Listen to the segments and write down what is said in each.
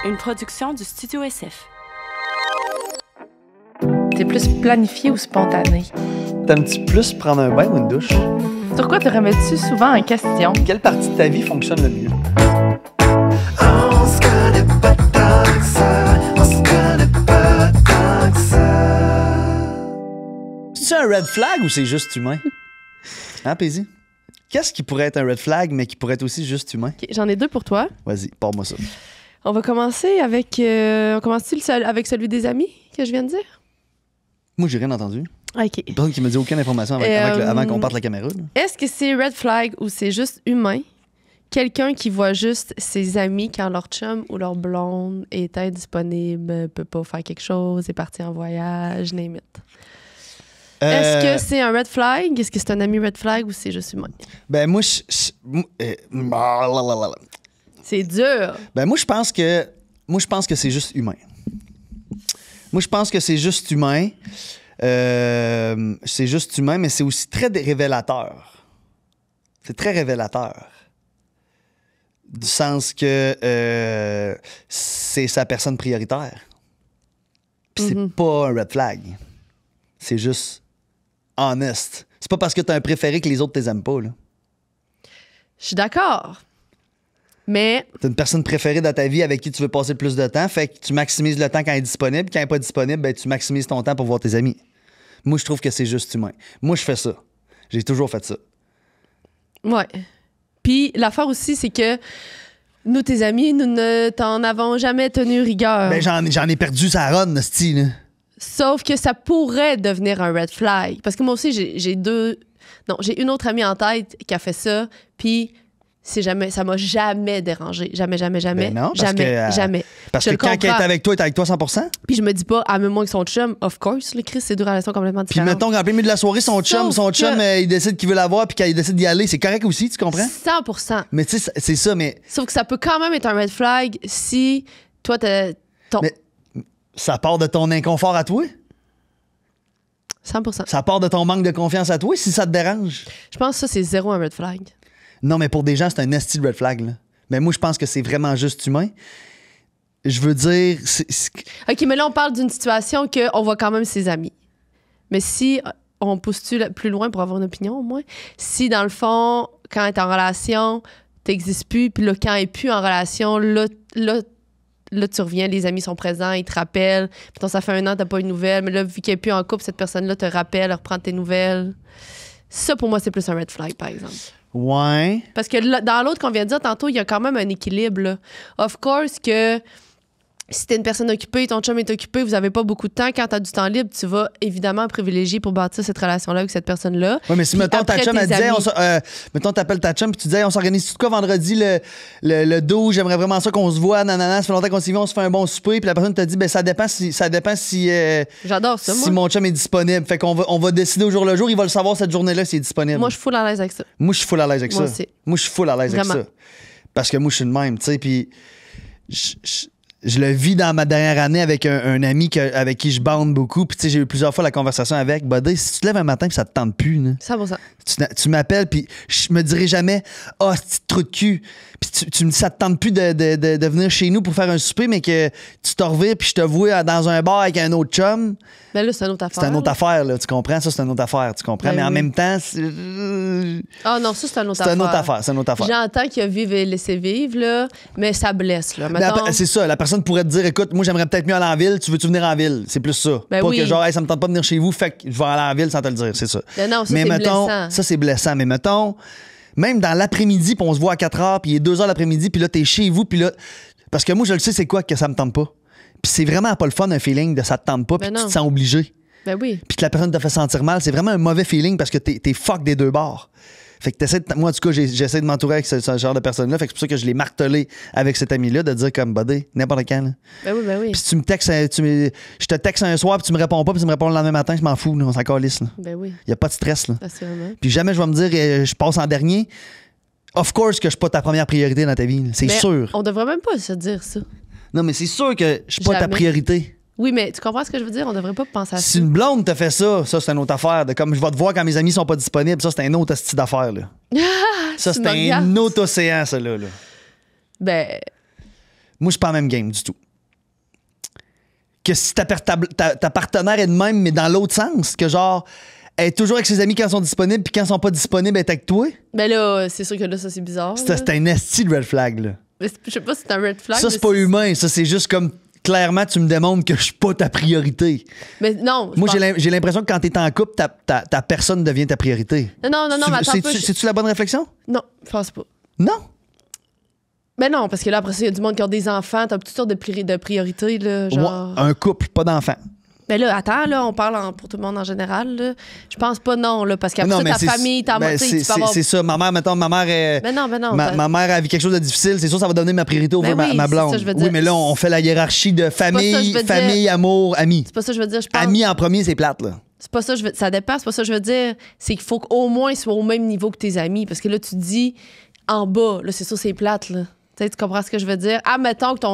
une production du Studio SF. T'es plus planifié ou spontané? T'aimes-tu plus prendre un bain ou une douche? Sur quoi te remets-tu souvent en question? Quelle partie de ta vie fonctionne le mieux? On se connaît pas tant que ça, on se connaît pas tant que ça. C'est un red flag ou c'est juste humain? Hein, Paisy? Qu'est-ce qui pourrait être un red flag, mais qui pourrait être aussi juste humain? Okay, j'en ai deux pour toi. Vas-y, pars-moi ça. On va commencer avec... on commence-tu avec celui des amis que je viens de dire? Moi, j'ai rien entendu. OK. Personne qui me dit aucune information avant qu'on parte la caméra. Là. Est-ce que c'est red flag ou c'est juste humain? Quelqu'un qui voit juste ses amis quand leur chum ou leur blonde est indisponible, peut pas faire quelque chose, est parti en voyage, name it. Est-ce que c'est un red flag? Est-ce que c'est un ami red flag ou c'est juste humain? Ben, moi, C'est dur. Ben, moi, je pense que c'est juste humain. Moi, je pense que c'est juste humain. C'est juste humain, mais c'est aussi très révélateur. C'est très révélateur. Du sens que c'est sa personne prioritaire. Puis c'est pas un red flag. C'est juste honest. C'est pas parce que t'as un préféré que les autres t'aiment pas, là. Je suis d'accord. Mais... T'as une personne préférée dans ta vie avec qui tu veux passer le plus de temps, fait que tu maximises le temps quand elle est disponible. Quand elle n'est pas disponible, ben, tu maximises ton temps pour voir tes amis. Moi, je trouve que c'est juste humain. Moi, je fais ça. J'ai toujours fait ça. Ouais. Puis l'affaire aussi, c'est que nous, tes amis, nous ne t'en avons jamais tenu rigueur. Ben, j'en ai perdu sa run, Nasty, là. Sauf que ça pourrait devenir un red flag. Parce que moi aussi, j'ai une autre amie en tête qui a fait ça, puis ça m'a jamais dérangé. Jamais. Ben non, jamais. Parce que quand elle est avec toi, elle est avec toi 100%. Puis je me dis pas, amène-moi avec son chum. Of course, le Chris, c'est deux relations complètement Puis différentes. mettons qu'en plein milieu de la soirée, son chum, il décide qu'il veut l'avoir, puis qu'il décide d'y aller. C'est correct aussi, tu comprends? 100%. Mais tu sais, c'est ça, mais... Sauf que ça peut quand même être un red flag si toi, Mais ça part de ton inconfort à toi? 100%. Ça part de ton manque de confiance à toi, si ça te dérange? Je pense que ça, c'est zéro un red flag. Non, mais pour des gens, c'est un esti de red flag, là. Mais moi, je pense que c'est vraiment juste humain. Je veux dire... OK, mais là, on parle d'une situation qu'on voit quand même ses amis. Mais si on pousse-tu plus loin pour avoir une opinion, au moins? Si, dans le fond, quand elle est en relation, t'existes plus, puis là, quand elle est plus en relation, là, tu reviens, les amis sont présents, ils te rappellent. Puis ça fait 1 an, t'as pas eu de nouvelles. Mais là, vu qu'elle est plus en couple, cette personne-là te rappelle, reprend tes nouvelles. Ça, pour moi, c'est plus un red flag, par exemple. Ouais. Parce que dans l'autre qu'on vient de dire tantôt, il y a quand même un équilibre, là. Of course que si t'es une personne occupée, ton chum est occupé, vous avez pas beaucoup de temps, quand t'as du temps libre, tu vas évidemment privilégier pour bâtir cette relation-là avec cette personne-là. Oui, mais si, mettons, ta chum, elle disait, mettons, t'appelles ta chum, puis tu disais, on s'organise tout de quoi vendredi, le 12, j'aimerais vraiment ça qu'on se voit, nanana, ça fait longtemps qu'on s'y va, on se fait un bon souper, puis la personne te dit, ben ça dépend si J'adore ça, si moi. mon chum est disponible. Fait qu'on va décider au jour le jour, il va le savoir cette journée-là s'il est disponible. Moi, je suis full à l'aise avec ça. Moi, je suis full à l'aise avec Moi ça. aussi. Moi, je suis full à l'aise avec Vraiment. ça. Parce que moi, je suis le même, tu sais, puis je le vis dans ma dernière année avec un ami avec qui je bande beaucoup. Puis, tu sais, j'ai eu plusieurs fois la conversation avec. Buddy, si tu te lèves un matin et ça te tente plus, là, 100%. tu m'appelles, puis je me dirai jamais, ce petit trou de cul. Puis tu me dis, ça te tente plus de venir chez nous pour faire un souper, mais que tu te revires, puis je te vois dans un bar avec un autre chum. Mais là, c'est une autre affaire. C'est une autre affaire, là, tu comprends? Ça, c'est une autre affaire, tu comprends? Ben mais en oui. même temps, Ah non, ça, c'est une autre c'est affaire. une autre affaire. C'est une autre affaire. J'entends qu'il y a vivre et laisser vivre, là, mais ça blesse, là. Mais Mettons- c'est ça, la personne pourrait te dire, écoute, moi j'aimerais peut-être mieux aller en ville, tu veux-tu venir en ville? C'est plus ça. Ben pas oui. que genre, hey, ça me tente pas de venir chez vous, fait que je vais aller en ville sans te le dire, c'est ça. Mais non, ça, mais c'est mettons, blessant. ça c'est blessant, mais mettons, même dans l'après-midi, puis on se voit à 4 heures, puis il est 2 heures l'après-midi, puis là t'es chez vous, puis là, parce que moi je le sais, c'est quoi que ça me tente pas. Puis c'est vraiment pas le fun, un feeling de ça te tente pas, puis Ben tu non. te sens obligé. Ben oui. Puis que la personne te fait sentir mal, c'est vraiment un mauvais feeling parce que t'es fuck des deux bords. Fait que moi, en tout cas, j'essaie de m'entourer avec ce genre de personnes-là. Fait que c'est pour ça que je l'ai martelé avec cet ami-là, de dire comme, buddy, n'importe quand. Là. Ben oui, ben oui. Puis si tu me textes, je te texte un soir, puis tu me réponds pas, puis tu me réponds le lendemain matin, je m'en fous, là, on s'en calisse. Ben oui, Il y a pas de stress. Là. assurément. Puis jamais je vais me dire, je passe en dernier. Of course que je suis pas ta première priorité dans ta vie. Là. C'est Mais sûr. On devrait même pas se dire ça. Non, mais c'est sûr que je suis pas ta Jamais. priorité. Oui, mais tu comprends ce que je veux dire? On devrait pas penser à Si ça. une blonde te fait ça, c'est une autre affaire. De comme je vais te voir quand mes amis sont pas disponibles, ça, c'est un autre style d'affaire. Là. Ça, Tu c'est me un regardes. autre océan, ça, là. Ben, Moi, je suis pas en même game du tout. Que si ta partenaire est de même, mais dans l'autre sens, que genre, elle est toujours avec ses amis quand ils sont disponibles, puis quand ils sont pas disponibles, elle est avec toi. Ben là, c'est sûr que là, ça, c'est bizarre. C'est un esti de red flag, là. Mais je sais pas si c'est un red flag. Ça, c'est pas humain. Ça, c'est juste comme, clairement, tu me démontres que je suis pas ta priorité. Mais non. Moi, j'ai l'impression que quand t'es en couple, ta personne devient ta priorité. Non, mais attends un peu. C'est-tu la bonne réflexion? Non, je pense pas. Non. Ben non, parce que là, après ça, il y a du monde qui a des enfants, t'as toutes sortes de priorités, là, genre... Un couple, pas d'enfant. Ben là, attends, là, on parle pour tout le monde en général, là. Je pense pas non, là, parce qu'après ça, ta famille, tu peux avoir... C'est ça. Ma mère, mettons, ma mère est... Ben non. Ma mère a vu quelque chose de difficile, c'est sûr, ça va donner ma priorité au ma blonde. Ça, je veux dire. Oui, mais là, on fait la hiérarchie de famille, amour, amis. C'est pas ça que je veux dire, je pense. Amis en premier, c'est plate, là. C'est pas ça, ça dépasse, c'est pas ça que je veux dire. C'est qu'il faut qu'au moins ils soient au même niveau que tes amis. Parce que là, tu dis en bas, là, c'est ça, c'est plate, là. Tu comprends ce que je veux dire? Ah, mettons que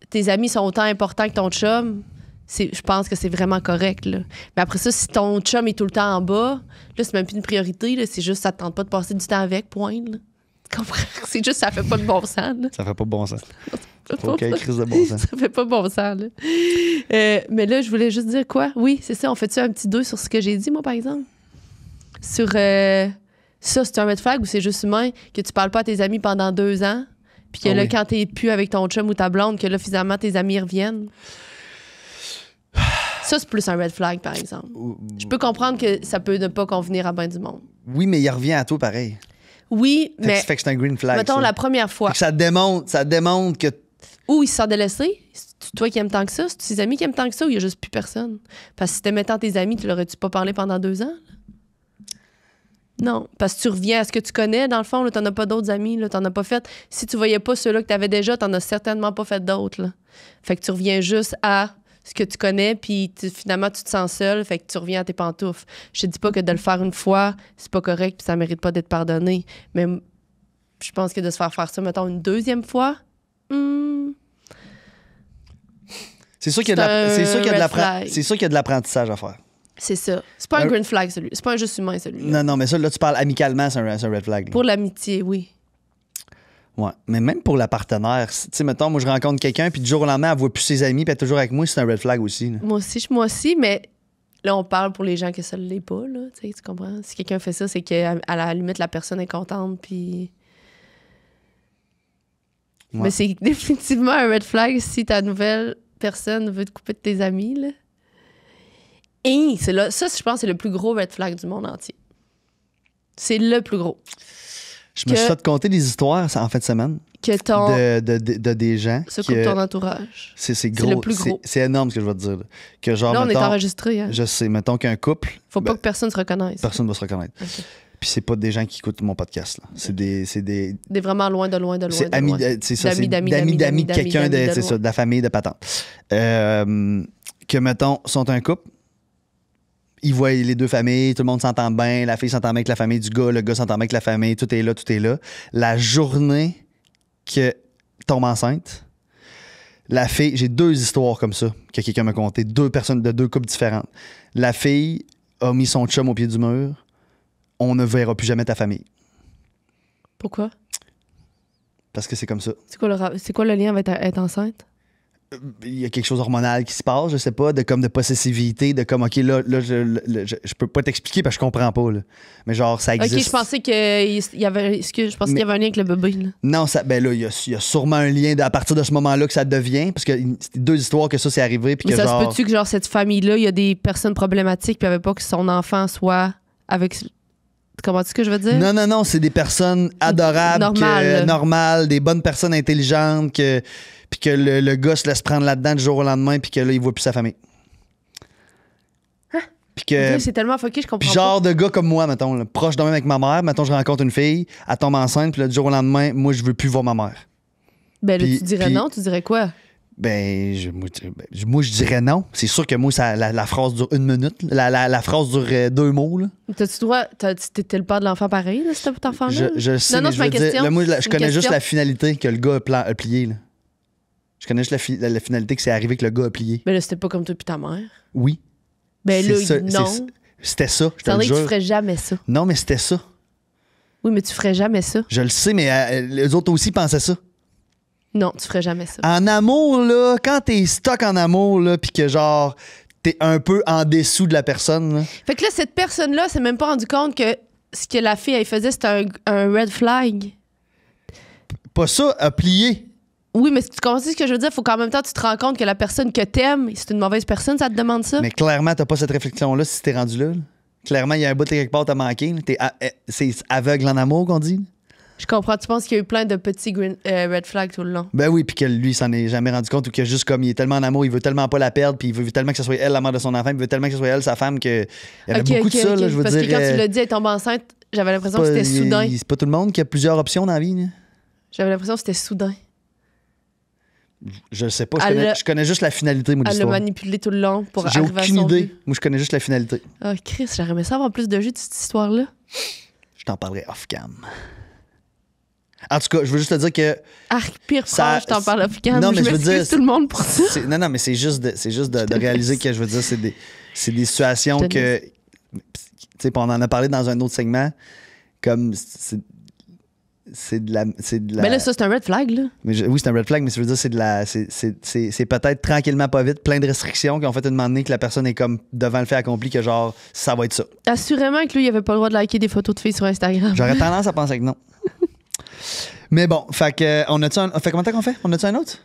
tes amis sont autant importants que ton chum, je pense que c'est vraiment correct, là. Mais après ça, si ton chum est tout le temps en bas, là, c'est même plus une priorité, là. C'est juste, ça te tente pas de passer du temps avec, point, là. Tu comprends? C'est juste, ça fait pas de bon sens, là. Ça fait pas de bon sens. Faut qu'il y ait crise de bon sens. Ça fait pas bon sens, là. Mais là, je voulais juste dire quoi? Oui, c'est ça, on fait-tu un petit 2 sur ce que j'ai dit, moi, par exemple? Sur ça, c'est un red flag ou c'est juste humain que tu parles pas à tes amis pendant 2 ans? Puis que là, quand t'es plus avec ton chum ou ta blonde, que là, finalement, tes amis reviennent. Ça, c'est plus un red flag, par exemple. Je peux comprendre que ça peut ne pas convenir à bien du monde. Oui, mais il revient à toi pareil. Oui, mais... Ça fait que c'est un green flag, mettons, ça. la première fois. Ça démontre que... Ou il se sent délaissé. C'est toi qui aimes tant que ça? C'est tes amis qui aiment tant que ça ou il y a juste plus personne? Parce que si t'aimais tant tes amis, tu l'aurais-tu pas parlé pendant 2 ans? Non, parce que tu reviens à ce que tu connais, dans le fond, là, t'en as pas d'autres amis, là, t'en as pas fait. Si tu voyais pas ceux-là que t'avais déjà, t'en as certainement pas fait d'autres, là. Fait que tu reviens juste à ce que tu connais, puis finalement, tu te sens seul, fait que tu reviens à tes pantoufles. Je te dis pas que de le faire une fois, c'est pas correct, puis ça mérite pas d'être pardonné, mais je pense que de se faire ça, mettons, une 2e fois, c'est sûr qu'il y a de l'apprentissage à faire. c'est ça. C'est pas un green flag, celui. C'est pas un juste humain, celui. Non, mais ça, là, tu parles amicalement, c'est un red flag. Là. Pour l'amitié, oui. Ouais, mais même pour la partenaire, tu sais, mettons, moi, je rencontre quelqu'un, puis du jour au lendemain, elle voit plus ses amis, puis elle est toujours avec moi, c'est un red flag aussi. Là. Moi aussi, mais là, on parle pour les gens que ça ne l'est pas, là. Tu comprends? Si quelqu'un fait ça, c'est qu'à la limite, la personne est contente, puis... Ouais. Mais c'est définitivement un red flag si ta nouvelle personne veut te couper de tes amis, là. Et ça, je pense, c'est le plus gros red flag du monde entier. C'est le plus gros. Je me suis fait conter des histoires en fin de semaine. Que ton... de des gens. Se coupe ton entourage. C'est gros. C'est le plus gros. C'est énorme ce que je vais te dire. Que genre, là, on mettons, est enregistré. Hein? Je sais. Mettons qu'un couple... Faut pas que personne se reconnaisse. Personne va se reconnaître. Okay. Puis c'est pas des gens qui écoutent mon podcast. Là. C'est des... Des vraiment loin de loin. C'est amis, c'est ça. C'est d'amis de quelqu'un, c'est ça, de la famille, de patente. Que, mettons, sont un couple. Ils voient les 2 familles, tout le monde s'entend bien, la fille s'entend bien avec la famille du gars, le gars s'entend bien avec la famille, tout est là. La journée que tombe enceinte, la fille, j'ai 2 histoires comme ça que quelqu'un m'a conté, 2 personnes de 2 couples différentes. La fille a mis son chum au pied du mur, on ne verra plus jamais ta famille. Pourquoi? Parce que c'est comme ça. C'est quoi le lien avec être enceinte? Il y a quelque chose hormonal qui se passe, je sais pas, de possessivité, de comme, OK, là je peux pas t'expliquer parce que je comprends pas, là. Mais genre, ça existe. OK, je pensais qu'il y avait... qu'il y avait un lien avec le bébé, là. Non, ben là, il y a sûrement un lien à partir de ce moment-là que ça devient, parce que c'est 2 histoires que ça s'est arrivé. Puis mais que ça genre... se peut-tu que, genre, cette famille-là, il y a des personnes problématiques, puis il n'y avait pas que son enfant soit avec... Comment tu ce que je veux dire? Non, c'est des personnes adorables, normales, des bonnes personnes intelligentes, puis que le gars se laisse prendre là-dedans du jour au lendemain, puis que là, il voit plus sa famille. Puis que... C'est tellement fucké, je comprends puis genre de gars comme moi, mettons, là, proche de même avec ma mère, mettons, je rencontre une fille, elle tombe enceinte, puis là, du jour au lendemain, moi, je veux plus voir ma mère. Ben là, tu dirais non, tu dirais quoi? Ben, moi, je dirais non. C'est sûr que moi, la phrase dure 1 minute. La phrase dure 2 mots. Là. T'as-tu droit... T'es le père de l'enfant pareil, là, cet enfant-là? Je sais, non, mais je veux dire... Là, moi, je connais juste la finalité que le gars a plié. Là. Je connais juste la finalité que c'est arrivé que le gars a plié. Mais là, c'était pas comme toi puis ta mère. Oui. Ben là, non. C'était ça, je te le le jure. que tu ferais jamais ça. Non, mais c'était ça. Oui, mais tu ferais jamais ça. Je le sais, mais les autres aussi pensaient ça. Non, tu ferais jamais ça. En amour, là, quand t'es stock en amour, là, pis que genre, t'es un peu en dessous de la personne, là. Fait que là, cette personne-là s'est même pas rendu compte que ce que la fille, elle faisait, c'était un red flag. Pas ça, à plier. Oui, mais tu comprends ce que je veux dire? Faut qu'en même temps, tu te rends compte que la personne que t'aimes, c'est une mauvaise personne, ça te demande ça? Mais clairement, t'as pas cette réflexion-là si t'es rendu là. Clairement, il y a un bout de quelque part, t'as manqué. Là. C'est aveugle en amour qu'on dit. Je comprends. Tu penses qu'il y a eu plein de petits red flags tout le long? Ben oui, puis que lui, il s'en est jamais rendu compte ou que juste comme il est tellement en amour, il veut tellement pas la perdre, puis il veut tellement que ce soit elle la mère de son enfant, puis il veut tellement que ce soit elle sa femme que il y avait beaucoup de ça, là, je veux Parce dire. que quand tu l'as dit, elle tombe enceinte, j'avais l'impression que c'était soudain. C'est pas tout le monde qui a plusieurs options dans la vie. Là. J'avais l'impression que c'était soudain. Je sais pas, Elle je connais juste la finalité, moi, de Elle l'a l'histoire. manipulé tout le long pour J'ai arriver à aucune son idée. but. Moi, je connais juste la finalité. Ah, Chris, j'aurais aimé ça avoir plus de jus de cette histoire-là. Je t'en parlerai off-cam. En tout cas, je veux juste te dire que... Ah, pire Ça- phrase, je t'en parle off-cam. Non, mais je veux m'excuse dire, tout le monde pour ça. Non, mais c'est juste de réaliser que, je veux dire, c'est des situations Je te que... Tu sais, on en a parlé dans un autre segment, comme... C'est de la... Mais là, ça, c'est un red flag, là. Oui, c'est un red flag, mais ça veut dire c'est de la. C'est peut-être tranquillement pas vite, plein de restrictions qui ont fait une moment donné que la personne est comme devant le fait accompli que genre ça va être ça. Assurément que lui, il avait pas le droit de liker des photos de filles sur Instagram. J'aurais tendance à penser que non. Mais bon, fait que fait combien de temps qu'on fait? On a-tu un autre?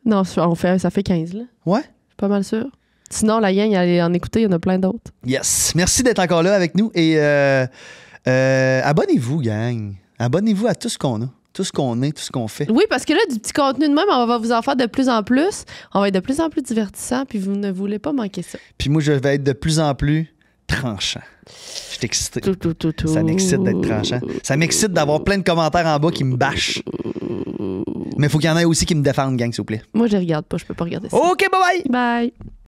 Non, ça fait 15, là. Ouais? Je suis pas mal sûr. Sinon, la gang, allez en écouter, il y en a plein d'autres. Yes. Merci d'être encore là avec nous et abonnez-vous, gang. Abonnez-vous à tout ce qu'on a, tout ce qu'on est, tout ce qu'on fait. Oui, parce que là, du petit contenu de même, on va vous en faire de plus en plus. On va être de plus en plus divertissant, puis vous ne voulez pas manquer ça. Puis moi, je vais être de plus en plus tranchant. Je suis excité. Ça m'excite d'être tranchant. Ça m'excite d'avoir plein de commentaires en bas qui me bâchent. Mais il faut qu'il y en ait aussi qui me défendent, gang, s'il vous plaît. Moi, je regarde pas, je peux pas regarder ça. OK, bye bye! Bye!